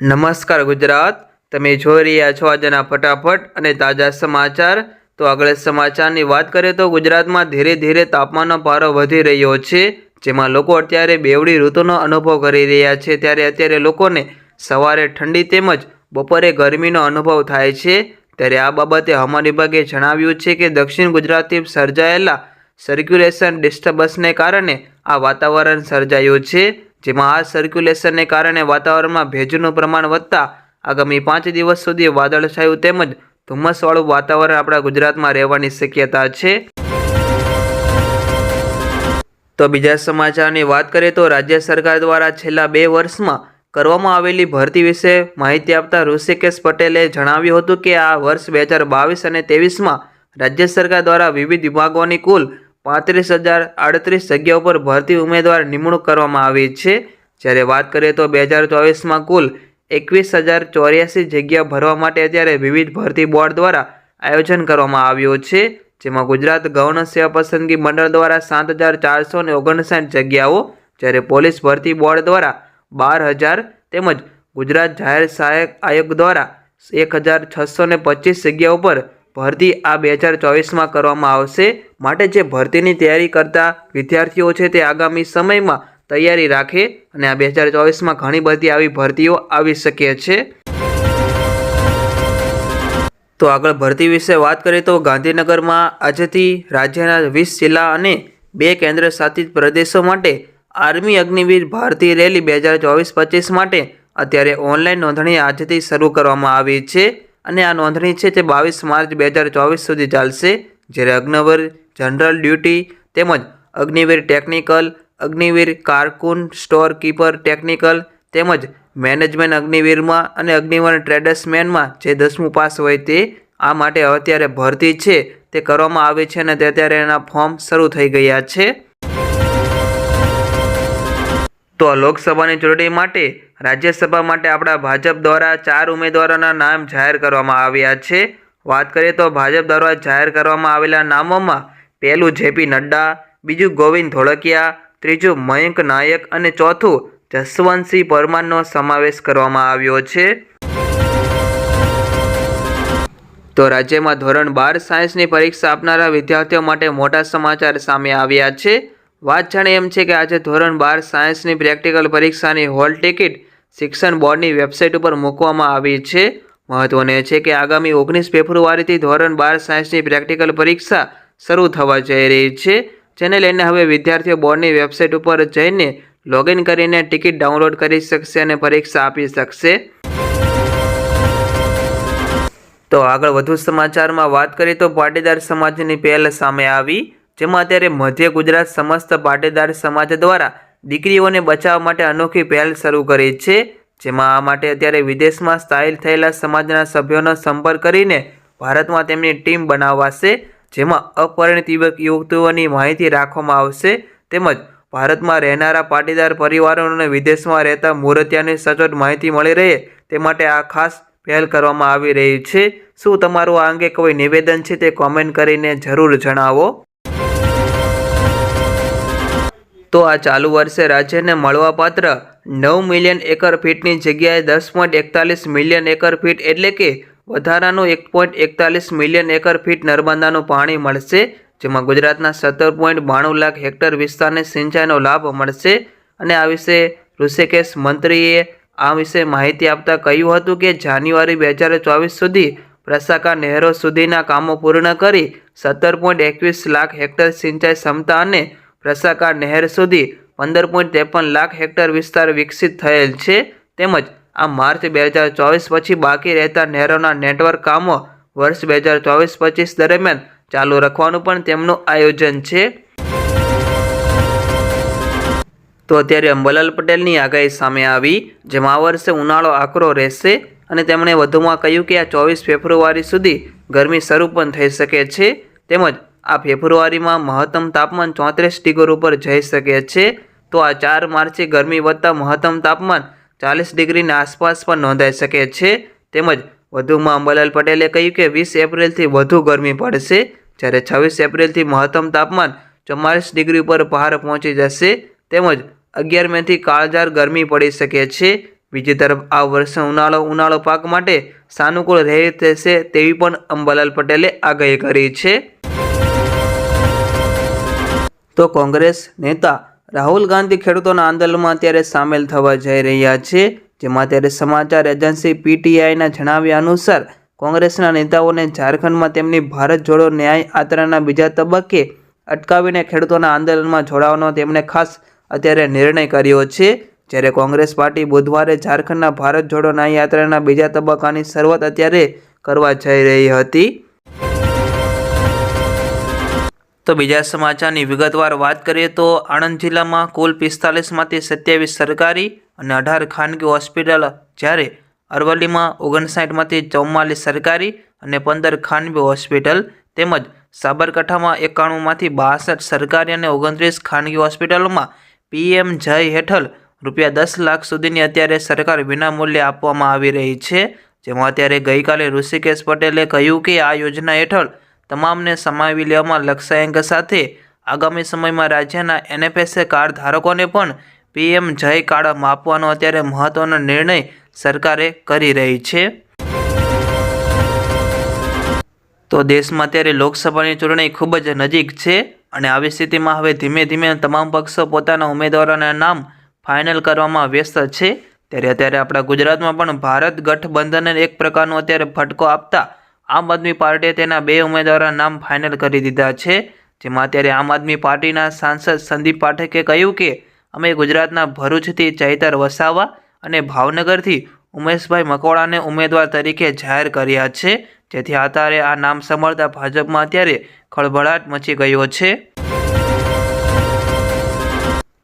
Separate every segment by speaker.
Speaker 1: નમસ્કાર ગુજરાત, તમે જોઈ રહ્યા છો આજના ફટાફટ અને તાજા સમાચાર। તો આગળ સમાચારની વાત કરીએ તો ગુજરાતમાં ધીરે ધીરે તાપમાનનો પારો વધી રહ્યો છે, જેમાં લોકો અત્યારે બેવડી ઋતુનો અનુભવ કરી રહ્યા છે। ત્યારે અત્યારે લોકોને સવારે ઠંડી તેમજ બપોરે ગરમીનો અનુભવ થાય છે। ત્યારે આ બાબતે હવામાન વિભાગે જણાવ્યું છે કે દક્ષિણ ગુજરાતથી સર્જાયેલા સર્ક્યુલેશન ડિસ્ટર્બન્સને કારણે આ વાતાવરણ સર્જાયું છે, જેમાં આ સર્ક્યુલેશનને કારણે વાતાવરણમાં ભેજનું પ્રમાણ વધતા આગામી 5 દિવસ સુધી વાદળછાયું તેમજ ધુમ્મસવાળું વાતાવરણ આપણા ગુજરાતમાં રહેવાની શક્યતા છે। તો બીજા સમાચારની વાત કરીએ તો રાજ્ય સરકાર દ્વારા છેલ્લા 2 વર્ષમાં કરવામાં આવેલી ભરતી વિશે માહિતી આપતા ઋષિકેશ પટેલે જણાવ્યું હતું કે આ વર્ષ 2022 અને 23માં રાજ્ય સરકાર દ્વારા વિવિધ વિભાગોની કુલ 35,038 જગ્યાઓ પર ભરતી ઉમેદવાર નિમણૂક કરવામાં આવી છે। જ્યારે વાત કરીએ તો 2024માં કુલ 21,084 જગ્યા ભરવા માટે અત્યારે વિવિધ ભરતી બોર્ડ દ્વારા આયોજન કરવામાં આવ્યું છે, જેમાં ગુજરાત ગૌણ સેવા પસંદગી મંડળ દ્વારા 7,459 જગ્યાઓ, જ્યારે પોલીસ ભરતી બોર્ડ દ્વારા 12,000 તેમજ ગુજરાત જાહેર સહાયક આયોગ દ્વારા 1,625 જગ્યાઓ પર ભરતી આ 2024માં કરવામાં આવશે। માટે જે ભરતીની તૈયારી કરતા વિદ્યાર્થીઓ છે તે આગામી સમયમાં તૈયારી રાખે અને આ 2024માં ઘણી બધી આવી ભરતીઓ આવી શકે છે। તો આગળ ભરતી વિશે વાત કરીએ તો ગાંધીનગરમાં આજથી રાજ્યના 20 જિલ્લા અને 2 કેન્દ્ર શાસિત પ્રદેશો માટે આર્મી અગ્નિવીર ભરતી રેલી 2024-25 માટે અત્યારે ઓનલાઈન નોંધણી આજથી શરૂ કરવામાં આવી છે અને આ નોંધણી છે તે 22 માર્ચ 2024 સુધી ચાલશે। જ્યારે અગ્નિવીર જનરલ ડ્યુટી તેમજ અગ્નિવીર ટેકનિકલ, અગ્નિવીર કારકુન, સ્ટોર કીપર ટેકનિકલ તેમજ મેનેજમેન્ટ અગ્નિવીરમાં અને અગ્નિવીર ટ્રેડર્સમેનમાં જે 10મું પાસ હોય તે આ માટે અત્યારે ભરતી છે તે કરવામાં આવી છે અને અત્યારે એના ફોર્મ શરૂ થઈ ગયા છે। તો લોકસભાની ચૂંટણી માટે રાજ્યસભા માટે આપણા ભાજપ દ્વારા 4 ઉમેદવારોના નામ જાહેર કરવામાં આવ્યા છે। વાત કરીએ તો ભાજપ દ્વારા જાહેર કરવામાં આવેલા નામોમાં પહેલું જેપી નડ્ડા, બીજું ગોવિંદ ધોળકિયા, ત્રીજું મયંક નાયક અને ચોથું જસવંતસિંહ પરમારનો સમાવેશ કરવામાં આવ્યો છે। તો રાજ્યમાં ધોરણ 12 સાયન્સની પરીક્ષા આપનારા વિદ્યાર્થીઓ માટે મોટા સમાચાર સામે આવ્યા છે। વાત જાણે એમ છે કે આજે ધોરણ 12 સાયન્સની પ્રેક્ટિકલ પરીક્ષાની હોલ ટિકિટ શિક્ષણ બોર્ડની વેબસાઇટ ઉપર મૂકવામાં આવી છે। મહત્વનું એ છે કે આગામી 19 ફેબ્રુઆરીથી ધોરણ 12 સાયન્સની પ્રેક્ટિકલ પરીક્ષા શરૂ થવા જઈ રહી છે, જેને લઈને હવે વિદ્યાર્થીઓ બોર્ડની વેબસાઇટ ઉપર જઈને લોગિન કરીને ટિકિટ ડાઉનલોડ કરી શકશે અને પરીક્ષા આપી શકશે। તો આગળ વધુ સમાચારમાં વાત કરીએ તો પાટીદાર સમાજની પહેલ સામે આવી, જેમાં અત્યારે મધ્ય ગુજરાત સમસ્ત પાટીદાર સમાજ દ્વારા દીકરીઓને બચાવવા માટે અનોખી પહેલ શરૂ કરી છે, જેમાં આ માટે અત્યારે વિદેશમાં સ્થાયી થયેલા સમાજના સભ્યોનો સંપર્ક કરીને ભારતમાં તેમની ટીમ બનાવાશે, જેમાં અપરિણીત યુવતીઓની માહિતી રાખવામાં આવશે તેમજ ભારતમાં રહેનારા પાટીદાર પરિવારોને વિદેશમાં રહેતા મૂર્તિયાની સચોટ માહિતી મળી રહે તે માટે આ ખાસ પહેલ કરવામાં આવી રહી છે। શું તમારું આ અંગે કોઈ નિવેદન છે તે કોમેન્ટ કરીને જરૂર જણાવો। તો આ ચાલુ વર્ષે રાજ્યને મળવાપાત્ર 9 મિલિયન એકર ફીટની જગ્યાએ 10.41 મિલિયન એકર ફીટ એટલે કે વધારાનું 1.41 મિલિયન એકર ફીટ નર્મદાનું પાણી મળશે, જેમાં ગુજરાતના 17.92 લાખ હેક્ટર વિસ્તારને સિંચાઈનો લાભ મળશે। અને આ વિશે ઋષિકેશ મંત્રીએ આ વિશે માહિતી આપતા કહ્યું હતું કે જાન્યુઆરી 2024 સુધી પ્રશાખા નહેરો સુધીના કામો પૂર્ણ કરી 17.21 લાખ હેક્ટર સિંચાઈ ક્ષમતા અને પ્રશાખા નહેર સુધી 15.53 લાખ હેક્ટર વિસ્તાર વિકસિત થયેલ છે। તેમજ આ માર્ચ 2024 પછી બાકી રહેતા નહેરોના નેટવર્ક કામો વર્ષ 2024-25 દરમિયાન ચાલુ રાખવાનું પણ તેમનું આયોજન છે। તો અત્યારે અંબાલાલ પટેલની આગાહી સામે આવી, જેમાં આ વર્ષે ઉનાળો આકરો રહેશે અને તેમણે વધુમાં કહ્યું કે આ 24 ફેબ્રુઆરી સુધી ગરમી શરૂ પણ થઈ શકે છે તેમજ આ ફેબ્રુઆરીમાં મહત્તમ તાપમાન 34 ડિગ્રી ઉપર જઈ શકે છે। તો આ 4 માર્ચે ગરમી વધતા મહત્તમ તાપમાન 40 ડિગ્રીની આસપાસ પણ નોંધાઈ શકે છે તેમજ વધુમાં અંબાલાલ પટેલે કહ્યું કે 20 એપ્રિલથી વધુ ગરમી પડશે, જ્યારે 26 એપ્રિલથી મહત્તમ તાપમાન 44 ડિગ્રી ઉપર પહાર પહોંચી જશે તેમજ 11 મેથી કાળઝાળ ગરમી પડી શકે છે। બીજી તરફ આ વર્ષે ઉનાળો પાક માટે સાનુકૂળ રહેશે તેવી પણ અંબાલાલ પટેલે આગાહી કરી છે. તો કોંગ્રેસ નેતા રાહુલ ગાંધી ખેડૂતોના આંદોલનમાં અત્યારે સામેલ થવા જઈ રહ્યા છે. જેમાં અત્યારે સમાચાર એજન્સી PTIના જણાવ્યા અનુસાર કોંગ્રેસના નેતાઓને ઝારખંડમાં તેમની ભારત જોડો ન્યાય યાત્રાના બીજા તબક્કે અટકાવીને ખેડૂતોના આંદોલનમાં જોડાવાનો તેમણે ખાસ અત્યારે નિર્ણય કર્યો છે. જ્યારે કોંગ્રેસ પાર્ટી બુધવારે ઝારખંડના ભારત જોડો ન્યાય યાત્રાના બીજા તબક્કાની શરૂઆત અત્યારે કરવા જઈ રહી હતી. તો બીજા સમાચારની વિગતવાર વાત કરીએ તો આણંદ જિલ્લામાં કુલ 45માંથી 27 સરકારી અને 18 ખાનગી હોસ્પિટલ, જ્યારે અરવલ્લીમાં 59માંથી 44 સરકારી અને 15 ખાનગી હોસ્પિટલ, તેમજ સાબરકાંઠામાં 91માંથી 62 સરકારી અને 29 ખાનગી હોસ્પિટલોમાં PM જય હેઠળ ₹10 લાખ સુધીની અત્યારે સરકાર વિનામૂલ્યે આપવામાં આવી રહી છે. જેમાં અત્યારે ગઈકાલે ઋષિકેશ પટેલે કહ્યું કે આ યોજના હેઠળ તમામને સમાવી લેવામાં લક્ષ્યાંક સાથે આગામી સમયમાં રાજ્યના NFSA કાર્ડ ધારકોને પણ PM જય કાર્ડ આપવાનો અત્યારે મહત્વનો નિર્ણય સરકારે કરી રહી છે. તો દેશમાં અત્યારે લોકસભાની ચૂંટણી ખૂબ જ નજીક છે અને આવી સ્થિતિમાં હવે ધીમે ધીમે તમામ પક્ષો પોતાના ઉમેદવારોના નામ ફાઇનલ કરવામાં વ્યસ્ત છે. ત્યારે અત્યારે આપણા ગુજરાતમાં પણ ભારત ગઠબંધનને એક પ્રકારનો અત્યારે ફટકો આપતા આમ આદમી પાર્ટીએ તેના 2 ઉમેદવારોના નામ ફાઇનલ કરી દીધા છે. જેમાં અત્યારે આમ આદમી પાર્ટીના સાંસદ સંદીપ પાઠકે કહ્યું કે અમે ગુજરાતના ભરૂચથી ચૈતર વસાવા અને ભાવનગરથી ઉમેશભાઈ મકવાણાને ઉમેદવાર તરીકે જાહેર કર્યા છે. જેથી અત્યારે આ નામ સાંભળતા ભાજપમાં અત્યારે ખળભળાટ મચી ગયો છે.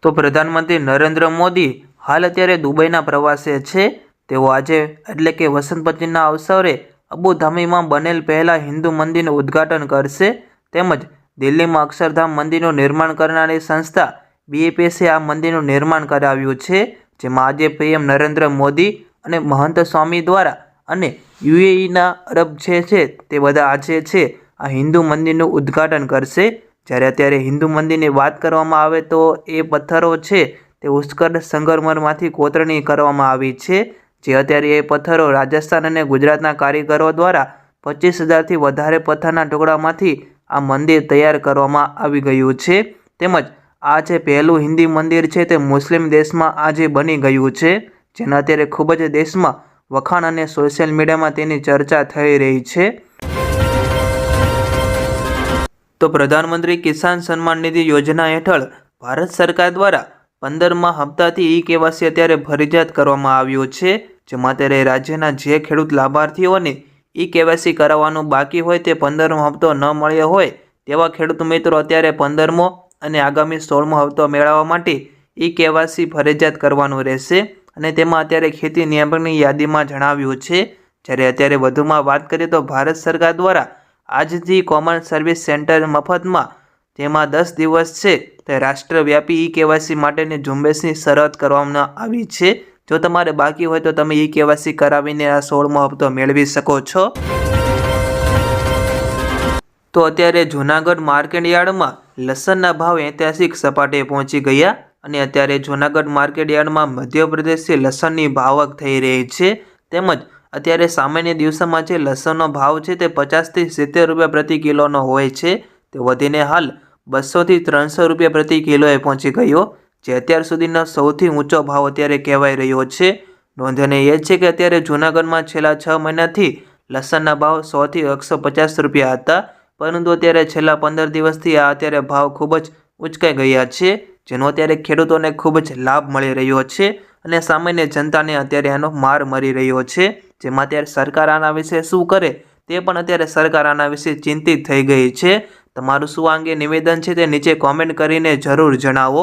Speaker 1: તો પ્રધાનમંત્રી નરેન્દ્ર મોદી હાલ અત્યારે દુબઈના પ્રવાસે છે. તેઓ આજે એટલે કે વસંત પંચમીના અવસરે અબુધાબીમાં બનેલ પહેલા હિન્દુ મંદિરનું ઉદ્ઘાટન કરશે. તેમજ દિલ્હીમાં અક્ષરધામ મંદિરનું નિર્માણ કરનારી સંસ્થા BAPSએ આ મંદિરનું નિર્માણ કરાવ્યું છે. જેમાં આજે PM નરેન્દ્ર મોદી અને મહંત સ્વામી દ્વારા અને UAEના અરબ છે તે બધા આજે છે આ હિન્દુ મંદિરનું ઉદ્ઘાટન કરશે. જ્યારે અત્યારે હિન્દુ મંદિરની વાત કરવામાં આવે તો એ પથ્થરો છે તે ઉત્કર્ષ સંગમરમરમાંથી કોતરણી કરવામાં આવી છે. જે અત્યારે એ પથ્થરો રાજસ્થાન અને ગુજરાતના કારીગરો દ્વારા 25,000થી વધારે પથ્થરના ટુકડામાંથી આ મંદિર તૈયાર કરવામાં આવી ગયું છે. તેમજ આ જે પહેલું હિન્દી મંદિર છે તે મુસ્લિમ દેશમાં આજે બની ગયું છે, જેના અત્યારે ખૂબ જ દેશમાં વખાણ અને સોશિયલ મીડિયામાં તેની ચર્ચા થઈ રહી છે. તો પ્રધાનમંત્રી કિસાન સન્માન નિધિ યોજના હેઠળ ભારત સરકાર દ્વારા 15મા હપ્તાથી eKYC અત્યારે ફરજિયાત કરવામાં આવ્યું છે. જેમાં અત્યારે રાજ્યના જે ખેડૂત લાભાર્થીઓને eKYC કરાવવાનું બાકી હોય તે 15મો હપ્તો ન મળ્યો હોય તેવા ખેડૂત મિત્રો અત્યારે 15મો અને આગામી 16મો હપ્તો મેળવવા માટે eKYC ફરજિયાત કરવાનું રહેશે. અને તેમાં અત્યારે ખેતી નિયામકની યાદીમાં જણાવ્યું છે. જ્યારે અત્યારે વધુમાં વાત કરીએ તો ભારત સરકાર દ્વારા આજથી કોમન સર્વિસ સેન્ટર મફતમાં તેમાં 10 દિવસ છે તે રાષ્ટ્રવ્યાપી eKYC માટેની ઝુંબેશની શરૂઆત કરવામાં આવી છે. જો તમારે બાકી હોય તો તમે eKYC કરાવીને આ 16મો હપ્તો મેળવી શકો છો. તો અત્યારે જૂનાગઢ માર્કેટ યાર્ડમાં લસણના ભાવ ઐતિહાસિક સપાટીએ પહોંચી ગયા અને અત્યારે જૂનાગઢ માર્કેટ યાર્ડમાં મધ્યપ્રદેશથી લસણની ભાવક થઈ રહી છે. તેમજ અત્યારે સામાન્ય દિવસોમાં જે લસણનો ભાવ છે તે 50થી 70 રૂપિયા પ્રતિ કિલોનો હોય છે તે વધીને હાલ 200થી 300 રૂપિયા પ્રતિ કિલોએ પહોંચી ગયો, જે અત્યાર સુધીનો સૌથી ઊંચો ભાવ અત્યારે કહેવાય રહ્યો છે. નોંધનીય એ છે કે અત્યારે જૂનાગઢમાં છેલ્લા 6 મહિનાથી લસણના ભાવ 100થી 150 રૂપિયા હતા, પરંતુ અત્યારે છેલ્લા 15 દિવસથી આ અત્યારે ભાવ ખૂબ જ ઉંચકાઈ ગયા છે, જેનો અત્યારે ખેડૂતોને ખૂબ જ લાભ મળી રહ્યો છે અને સામાન્ય જનતાને અત્યારે આનો માર મળી રહ્યો છે. જેમાં અત્યારે સરકાર આના વિશે શું કરે તે પણ અત્યારે સરકાર આના વિશે ચિંતિત થઈ ગઈ છે. તમારું શું આ અંગે નિવેદન છે તે નીચે કોમેન્ટ કરીને જરૂર જણાવો.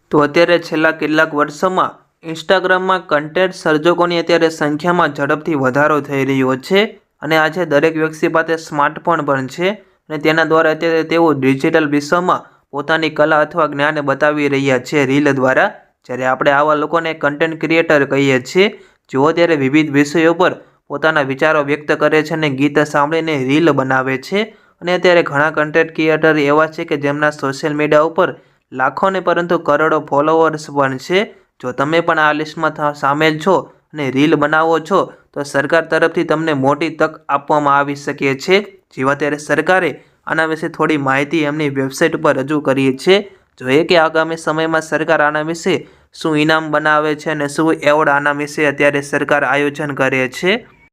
Speaker 1: તો અત્યારે છેલ્લા કેટલાક વર્ષોમાં ઇન્સ્ટાગ્રામમાં કન્ટેન્ટ સર્જકોની અત્યારે સંખ્યામાં ઝડપથી વધારો થઈ રહ્યો છે અને આજે દરેક વ્યક્તિ પાસે સ્માર્ટફોન પણ છે અને તેના દ્વારા અત્યારે તેઓ ડિજિટલ વિશ્વમાં પોતાની કલા અથવા જ્ઞાન બતાવી રહ્યા છે રીલ દ્વારા. જ્યારે આપણે આવા લોકોને કન્ટેન્ટ ક્રિએટર કહીએ છીએ, જેઓ અત્યારે વિવિધ વિષયો પર પોતાના વિચારો વ્યક્ત કરે છે અને ગીત સાંભળીને રીલ બનાવે છે. અને અત્યારે ઘણા કન્ટેન્ટ ક્રિએટર એવા છે કે જેમના સોશિયલ મીડિયા ઉપર લાખો ને પરંતુ કરોડો ફોલોવર્સ પણ છે, જો તમે પણ આ લિસ્ટમાં સામેલ છો અને રીલ બનાવો છો તો સરકાર તરફથી તમને મોટી તક આપવામાં આવી શકે છે. જેવા ત્યારે સરકારે આના વિશે થોડી માહિતી એમની વેબસાઇટ ઉપર રજૂ કરી છે. જોઈએ કે આગામી સમયમાં સરકાર આના વિશે શું ઇનામ બનાવે છે અને શું એવોર્ડ આના વિશે અત્યારે સરકાર આયોજન કરે છે.